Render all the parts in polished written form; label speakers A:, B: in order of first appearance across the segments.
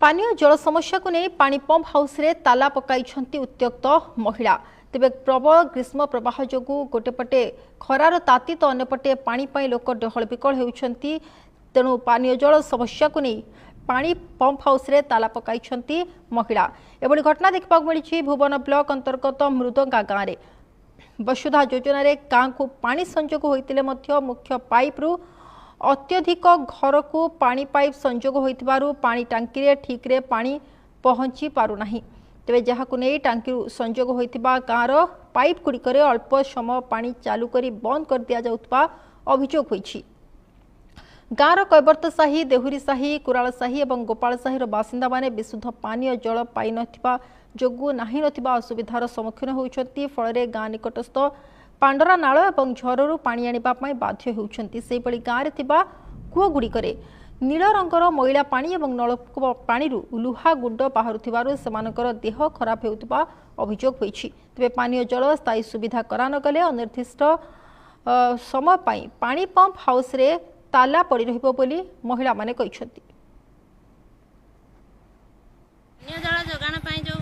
A: पानीय जल समस्या को नहीं पानी पंप हाउस रे ताला पकाई उत्त्यक्त महिला तेबे प्रबल ग्रीष्म प्रवाह जोगु गोटेपटे खरार ताती तो अन्यपटे पानी पाई लोक डहल विकल होउछंती। तेणु पानीय जल समस्या को नहीं पानी पंप हाउस रे ताला पकाई महिला। एभली घटना देखा मिली भुवन ब्लॉक अंतर्गत मृदंगा गाँव में वसुधा योजना रे गाँ को पानी संजोग होइतिले मध्य मुख्य पाइप रु अत्यधिक घर को पानी पाइप संजोग होइतिबारु पानी टांकी रे ठीक रे पानी पहुंची पारु नाही। तेबे जहाकु नै टांकी संजोग होइतिबा गाँर पाइप गुड़िकरे अल्प समय पानी चालू करी बंद कर दिया जाउतबा अभियोग होइछि। गाँर कैबर्त साही देहुरी साही कुराल साही और गोपाल साही बासिंदा माने विशुद्ध पानीय जल पाई नथिबा जोगु नाही नथिबा असुविधार सम्मुखीन होउछंती। फଳରେ गाँ निकटस्थ पांडरा नाल और झररू पानी आनिबा पई बाध्य होउछंती। सेहि परि गाँ रे थिबा कूଅ गुड़िकरे नील रंगर मैला पानी और नलकूप पानी लुहा गुंड बाहरुथिबारु सेमानकर देह खराब हेउतबा अभियोग होइछि। तेबे पानीय जल स्थायी सुविधा करा न गले अनिर्दिष्ट समय पई पानी पंप हाउस रे ताला पड़ी रहिबो बोली महिला माने कहिसंती।
B: पानीय जल जोगाण पई जो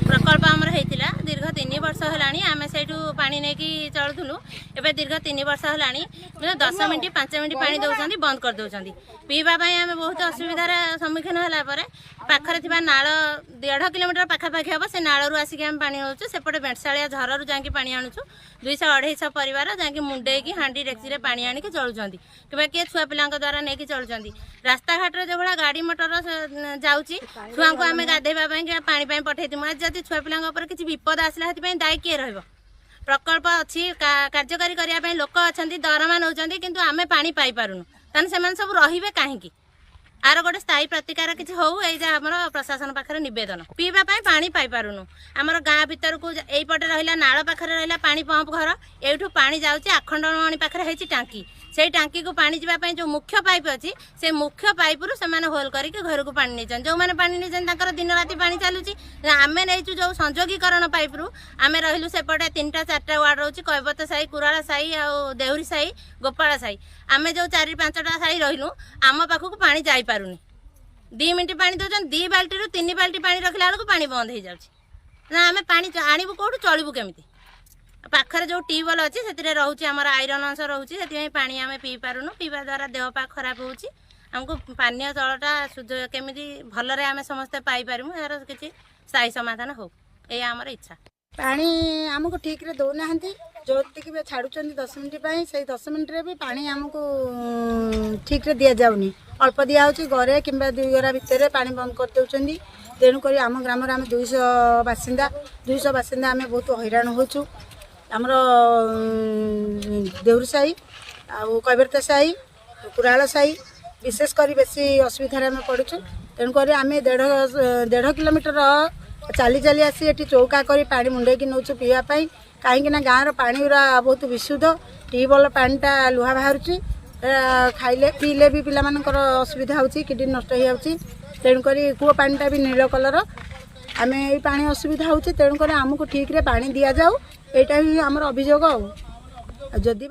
B: प्रकल्प आमर होइतिला दीर्घ 3 वर्ष हलानी आमे सेठू पानी नेकी चलथुलु। एबे दीर्घ 3 वर्ष हलानी 10 मिनिट 5 मिनिट पानी दउछंती बंद कर दउछंती। पीबा पई आमे बहुत असुविधार सम्मुखीन होला परे पाखरे थिबा नाळ 1.5 किलोमीटर पाखा पाखी हबो से नाळरू आसी आमे पानी होउछु। सेपटे बेटसाळिया झररू जांकी पानी आनुछु। 200-250 परिवार जांकी मुंडे की हांडी डेक्सी रे पानी आनी के चलुछंती। केबे के छुआ पिलांक द्वारा नेकी चलुछंती। रास्ता घाट रे जेभला गाड़ी मोटर जाउची छुआ को आमे गाधेबा पई के पानी पई पठेतिमु। आज जति छुआ पिलांक ऊपर किछि विपद आसला हेति पई दायी के रहबो। प्रकल्प अछि कार्यकारी करिया पई लोक अछंती दरमा नउचंती किंतु आमे पानी पाई पारुनु। तने सेमान सब रहिबे काहेकि आर गोटे स्थायी प्रतिकार किसी हो आमर प्रशासन पाखे नवेदन। पीवा पानी पाई पारुनु। आमर गाँ भीतर को यहीपटे रहा नाल पाखे रहा पानी पंप घर एठू पानी जाऊँगी आखंडमणि पाखे होती टांकी से टांकी को पानी जावाई जो मुख्य पाइप अच्छी से मुख्य पाइप रु से होल करके घर को पानी नहीं जो मैंने पानी नहीं दिन राति पानी चलुची आम नहीं जो संजोगीकरण पाइप रु आम रही सेपटे 3-4टा वार्ड रोचे कैबत साही कुराला साही आ देहुरी साही गोपाल साही आम जो 4-5टा साही रहीलु आम पाखक पानी जापारुनी 2 मिनिट पानी दौरान 2 बाल्टी रु 3 बाल्टी पानी रखला बेलू पानी बंद हो जाए आम पानी आणबू कौटू चलू केमी पाखरे जो ट्यूबवेल अच्छी से रोचे आम आईरन अंश रोचे से पानी आम पी पारुनु पीवा द्वारा देह पा खराब होमको पानीय जलटा शुद्ध केमी भलरे आम समस्ते पाइपारू यार किसी स्थायी समाधान हो ये आमर इच्छा।
C: पानी आमको ठीक रे दौना जो छाड़ुं 10 मिनिट से 10 मिनिट भी पानी आमको ठीक रे दि जाऊनी अल्प दिया घरे कि 2 घरा भितर पानी बंद कर दौरान। तेणुक आम ग्राम आम 200 बासिंदा आम बहुत हैरान होचु। आमर देहुरी साही आउ कैबर्त साही कुराल साही विशेषकर बेसी असुविधार आम पड़ुचु। तेणुक आम 1.5 किलोमीटर चली चली आसी ये चौका कर पानी मुंडे नौचु पीवाई कहीं गाँव पानी गुरा बहुत विशुद्ध ट्यूबवेल पानीटा लुहा बाहर खाइले पीले भी पिला असुविधा होची किडनी नष्ट हो जाऊँगी। तेणुक कूଅ पानीटा भी नील कलर आम ये पानी असुविधा होची। तेणुक आमको ठीक रे पानी दि जाऊ एटा ही आमर अभियोग। जदि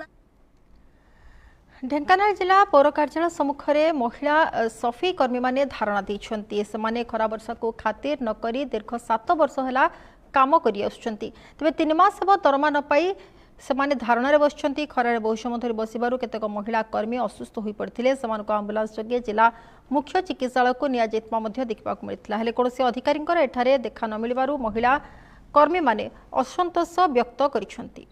A: ढेंकानाल जिला पौर कार्यालय सम्मुख में महिला सफाई कर्मी माने धारणा देइछंती। सेमाने खरा वर्षा को खातिर न करी दीर्घ 7 वर्ष होला काम करी आछंती। तबे 3 मास ହେବ दरमा न पाई सेमाने धारणा रे बसछंती। खरारे बहु समय धरि बसिबारु केतेक महिला कर्मी असुस्थ होई पड़थिले। सेमानको एम्बुलेंस जोगे जिला मुख्य चिकित्सालय को निया जेतमा मध्ये देखबाक मिलितला। हेले कोनोसी अधिकारींकर एठारे देखा न मिलिबारु महिला कर्मी माने असंतोष व्यक्त करिसंती।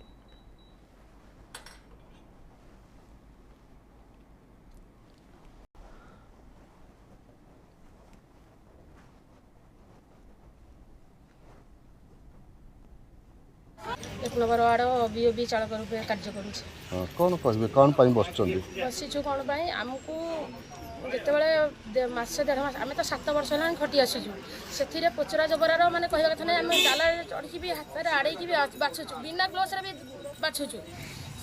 D: एक नंबर वार्ड बीओबी चालक रूपे कार्य करुँच।
E: कौन बसीचु
D: कौन आमको जिते मस 1.5 मास आम तो 7 वर्ष है खटी आसीचु से पोचरा जबरार मैंने कहवा कथा ना आम डाला चढ़ी भी हाथ आड़े भी बाछुचु बिना ग्लोस भी बाछुचु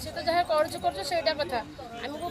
D: सी तो जहाँ करुचु कथा आमको